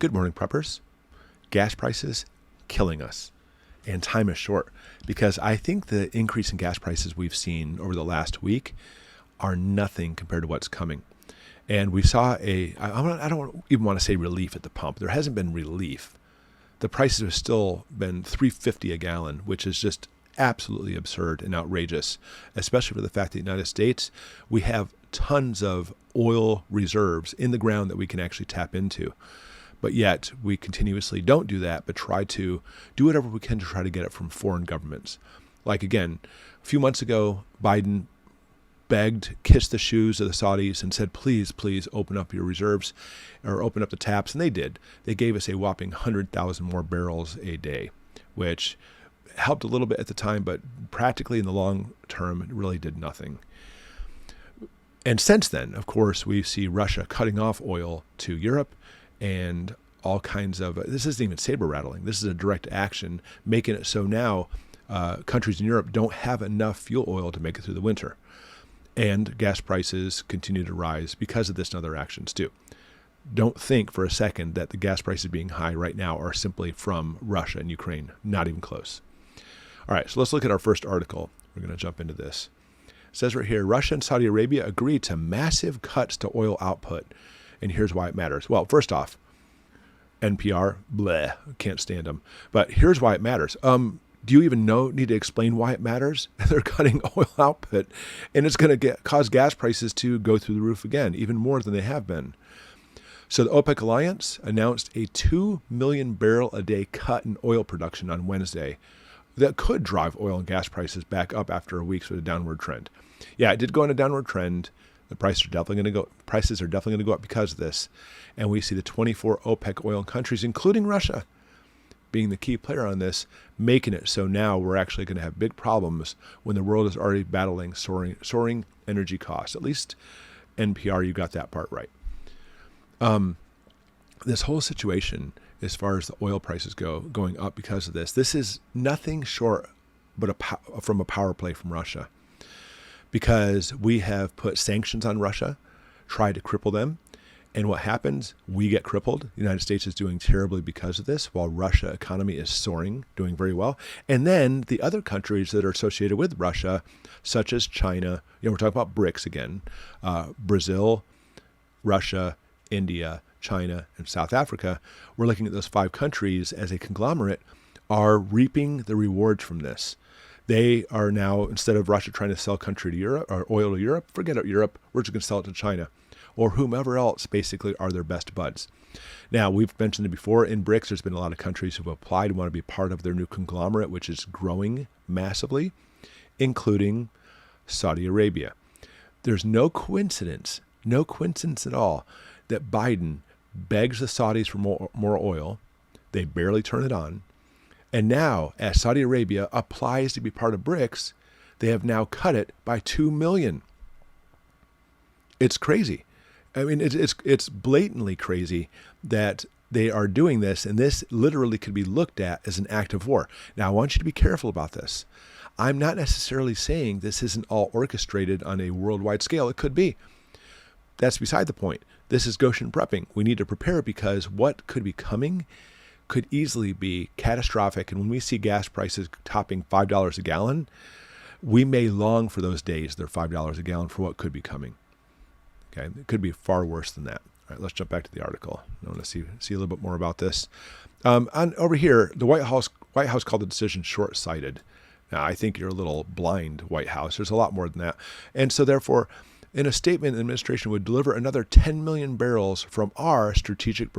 Good morning, preppers. Gas prices killing us. And time is short because I think the increase in gas prices we've seen over the last week are nothing compared to what's coming. And we saw I don't even want to say relief at the pump. There hasn't been relief. The prices have still been $3.50 a gallon, which is just absolutely absurd and outrageous, especially for the fact that the United States, we have tons of oil reserves in the ground that we can actually tap into. But yet we continuously don't do that, but try to do whatever we can to try to get it from foreign governments. Like again, a few months ago, Biden begged, kissed the shoes of the Saudis and said, please, please open up your reserves or open up the taps. And they did. They gave us a whopping 100,000 more barrels a day, which helped a little bit at the time, but practically in the long term, it really did nothing. And since then, of course, we see Russia cutting off oil to Europe and all kinds of, this isn't even saber rattling. This is a direct action, making it so now countries in Europe don't have enough fuel oil to make it through the winter. And gas prices continue to rise because of this and other actions too. Don't think for a second that the gas prices being high right now are simply from Russia and Ukraine. Not even close. All right, so let's look at our first article. We're going to jump into this. It says right here, Russia and Saudi Arabia agree to massive cuts to oil output. And here's why it matters. Well, first off, NPR, bleh, can't stand them. But here's why it matters. Do you even need to explain why it matters? They're cutting oil output, and it's going to cause gas prices to go through the roof again, even more than they have been. So the OPEC Alliance announced a 2 million barrel a day cut in oil production on Wednesday. That could drive oil and gas prices back up after a week with a downward trend. Yeah, it did go on a downward trend. The prices are definitely going to go up because of this. And we see the 24 OPEC oil countries, including Russia, being the key player on this, making it so now we're actually going to have big problems when the world is already battling soaring energy costs. At least NPR, you got that part right. This whole situation, as far as the oil prices going up because of this is nothing short but from a power play from Russia. Because we have put sanctions on Russia, tried to cripple them. And what happens? We get crippled. The United States is doing terribly because of this, while Russia economy is soaring, doing very well. And then the other countries that are associated with Russia, such as China, we're talking about BRICS again, Brazil, Russia, India, China, and South Africa. We're looking at those 5 countries as a conglomerate are reaping the rewards from this. They are now, instead of Russia trying to sell country to Europe or oil to Europe, forget it, Europe, we're just going to sell it to China or whomever else basically are their best buds. Now, we've mentioned it before, in BRICS, there's been a lot of countries who have applied and want to be part of their new conglomerate, which is growing massively, including Saudi Arabia. There's no coincidence at all that Biden begs the Saudis for more oil. They barely turn it on. And now, as Saudi Arabia applies to be part of BRICS, they have now cut it by 2 million. It's crazy. I mean, it's blatantly crazy that they are doing this, and this literally could be looked at as an act of war. Now, I want you to be careful about this. I'm not necessarily saying this isn't all orchestrated on a worldwide scale. It could be. That's beside the point. This is Goshen prepping. We need to prepare because what could be coming could easily be catastrophic. And when we see gas prices topping $5 a gallon, we may long for those days, they're $5 a gallon, for what could be coming. Okay, it could be far worse than that. All right, let's jump back to the article. I want to see a little bit more about this. Over here, the White House called the decision short-sighted. Now, I think you're a little blind, White House. There's a lot more than that. And so therefore, in a statement, the administration would deliver another 10 million barrels from our strategic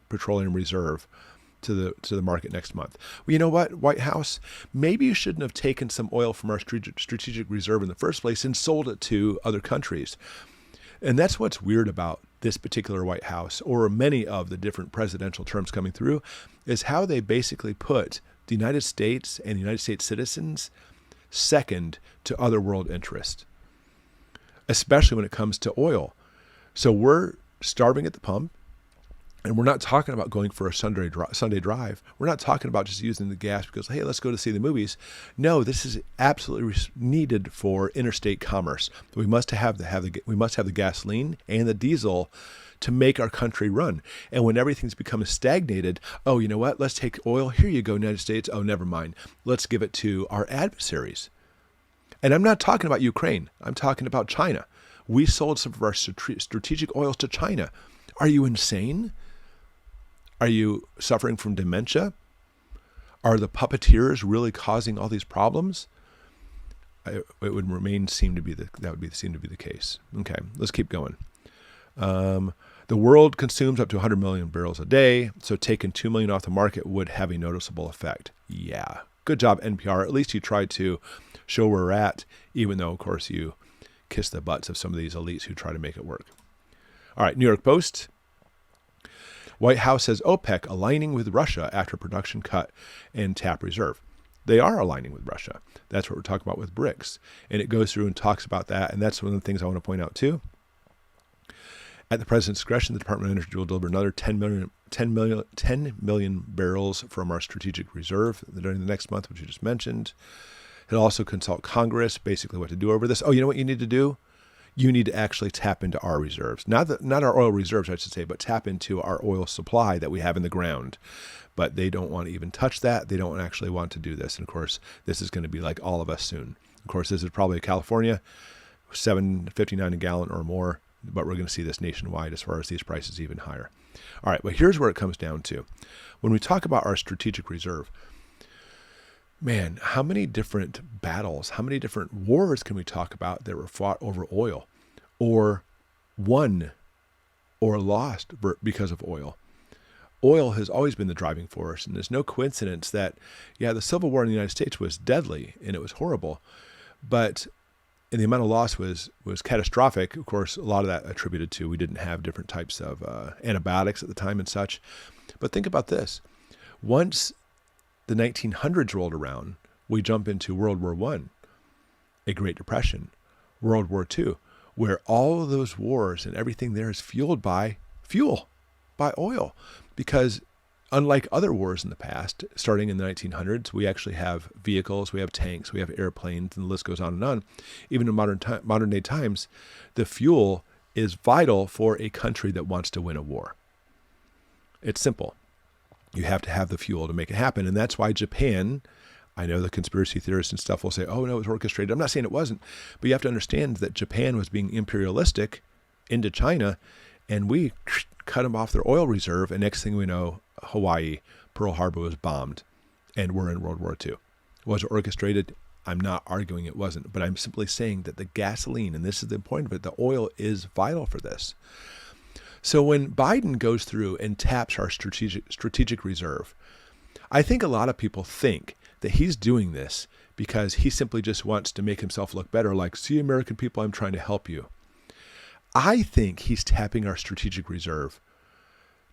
petroleum reserve to the market next month. Well, you know what, White House? Maybe you shouldn't have taken some oil from our strategic reserve in the first place and sold it to other countries. And that's what's weird about this particular White House, or many of the different presidential terms coming through, is how they basically put the United States and the United States citizens second to other world interests, especially when it comes to oil. So we're starving at the pump. And we're not talking about going for a Sunday drive. We're not talking about just using the gas because, hey, let's go to see the movies. No, this is absolutely needed for interstate commerce. We must have the gasoline and the diesel to make our country run. And when everything's become stagnated, oh, you know what? Let's take oil. Here you go, United States. Oh, never mind. Let's give it to our adversaries. And I'm not talking about Ukraine. I'm talking about China. We sold some of our strategic oils to China. Are you insane? Are you suffering from dementia? Are the puppeteers really causing all these problems? It would seem to be the case. Okay, let's keep going. The world consumes up to 100 million barrels a day, so taking 2 million off the market would have a noticeable effect. Yeah, good job, NPR. At least you tried to show where we're at, even though, of course, you kiss the butts of some of these elites who try to make it work. All right, New York Post. White House says OPEC aligning with Russia after production cut and tap reserve. They are aligning with Russia. That's what we're talking about with BRICS. And it goes through and talks about that. And that's one of the things I want to point out too. At the president's discretion, the Department of Energy will deliver another 10 million barrels from our strategic reserve during the next month, which you just mentioned. He'll also consult Congress, basically what to do over this. Oh, you know what you need to do? You need to actually tap into our reserves. Not our oil reserves, I should say, but tap into our oil supply that we have in the ground. But they don't want to even touch that. They don't actually want to do this. And of course, this is going to be like all of us soon. Of course, this is probably California, $7.59 a gallon or more. But we're going to see this nationwide as far as these prices even higher. All right, well, here's where it comes down to. When we talk about our strategic reserve, man, how many different battles, how many different wars can we talk about that were fought over oil or won or lost because of oil? Oil has always been the driving force, and there's no coincidence that, yeah, the Civil War in the United States was deadly and it was horrible, and the amount of loss was catastrophic. Of course, a lot of that attributed to we didn't have different types of antibiotics at the time and such. But think about this. Once the 1900s rolled around, we jump into World War I, a Great Depression, World War II, where all of those wars and everything there is fueled by oil. Because unlike other wars in the past, starting in the 1900s, we actually have vehicles, we have tanks, we have airplanes, and the list goes on and on. Even in modern day times, the fuel is vital for a country that wants to win a war. It's simple. You have to have the fuel to make it happen. And that's why Japan, I know the conspiracy theorists and stuff will say, oh, no, it was orchestrated. I'm not saying it wasn't, but you have to understand that Japan was being imperialistic into China, and we cut them off their oil reserve. And next thing we know, Hawaii, Pearl Harbor was bombed, and we're in World War II. Was it orchestrated? I'm not arguing it wasn't, but I'm simply saying that the gasoline, and this is the point of it, the oil is vital for this. So when Biden goes through and taps our strategic reserve, I think a lot of people think that he's doing this because he simply just wants to make himself look better, like, see, American people, I'm trying to help you. I think he's tapping our strategic reserve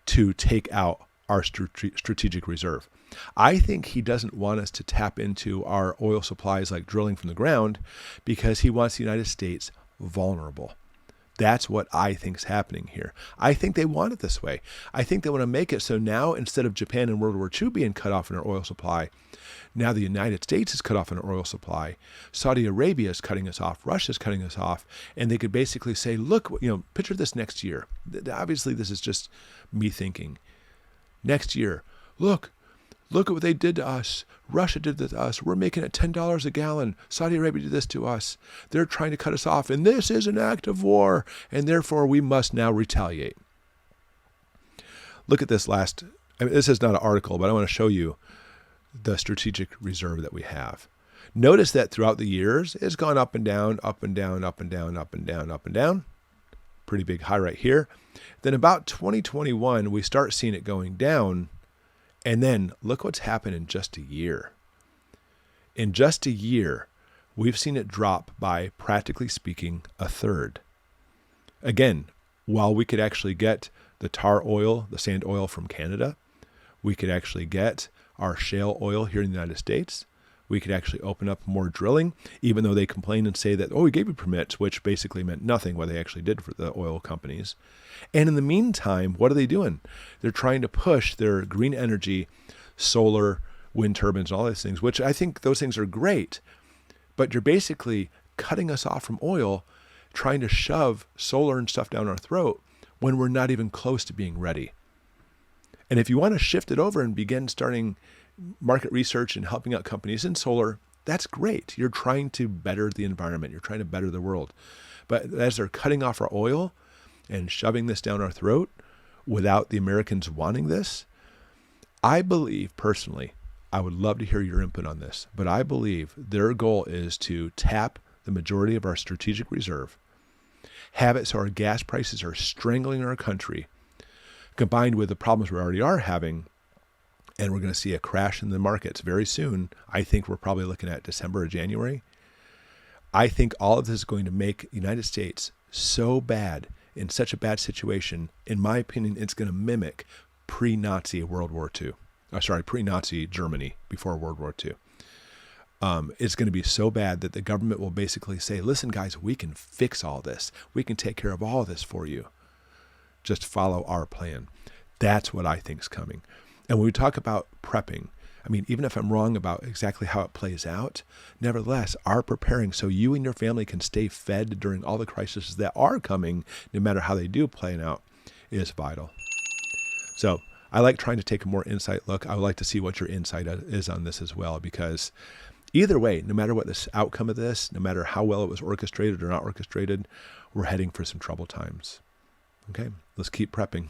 to take out our strategic reserve. I think he doesn't want us to tap into our oil supplies like drilling from the ground because he wants the United States vulnerable. That's what I think is happening here. I think they want it this way. I think they want to make it so now, instead of Japan in World War II being cut off in our oil supply, now the United States is cut off in our oil supply. Saudi Arabia is cutting us off. Russia is cutting us off. And they could basically say, look, picture this next year. Obviously, this is just me thinking. Next year, look at what they did to us. Russia did this to us. We're making it $10 a gallon. Saudi Arabia did this to us. They're trying to cut us off. And this is an act of war. And therefore, we must now retaliate. Look at this this is not an article, but I want to show you the strategic reserve that we have. Notice that throughout the years, it's gone up and down, up and down, up and down, up and down, up and down. Pretty big high right here. Then about 2021, we start seeing it going down. And then look what's happened in just a year. In just a year, we've seen it drop by, practically speaking, a third. Again, while we could actually get the tar oil, the sand oil from Canada, we could actually get our shale oil here in the United States. We could actually open up more drilling, even though they complain and say that, oh, we gave you permits, which basically meant nothing what they actually did for the oil companies. And in the meantime, what are they doing? They're trying to push their green energy, solar, wind turbines, and all these things, which I think those things are great. But you're basically cutting us off from oil, trying to shove solar and stuff down our throat when we're not even close to being ready. And if you want to shift it over and begin starting market research and helping out companies in solar, that's great. You're trying to better the environment. You're trying to better the world. But as they're cutting off our oil and shoving this down our throat without the Americans wanting this, I believe personally, I would love to hear your input on this, but I believe their goal is to tap the majority of our strategic reserve, have it so our gas prices are strangling our country, combined with the problems we already are having, and we're going to see a crash in the markets very soon. I think we're probably looking at December or January. I think all of this is going to make the United States so bad, in such a bad situation. In my opinion, it's going to mimic pre-Nazi World War II. Pre-Nazi Germany before World War II. It's going to be so bad that the government will basically say, listen, guys, we can fix all this. We can take care of all this for you. Just follow our plan. That's what I think is coming. And when we talk about prepping, I mean, even if I'm wrong about exactly how it plays out, nevertheless, our preparing so you and your family can stay fed during all the crises that are coming, no matter how they do play out, is vital. So I like trying to take a more insight look. I would like to see what your insight is on this as well, because either way, no matter what this outcome of this, no matter how well it was orchestrated or not orchestrated, we're heading for some troubled times. Okay, let's keep prepping.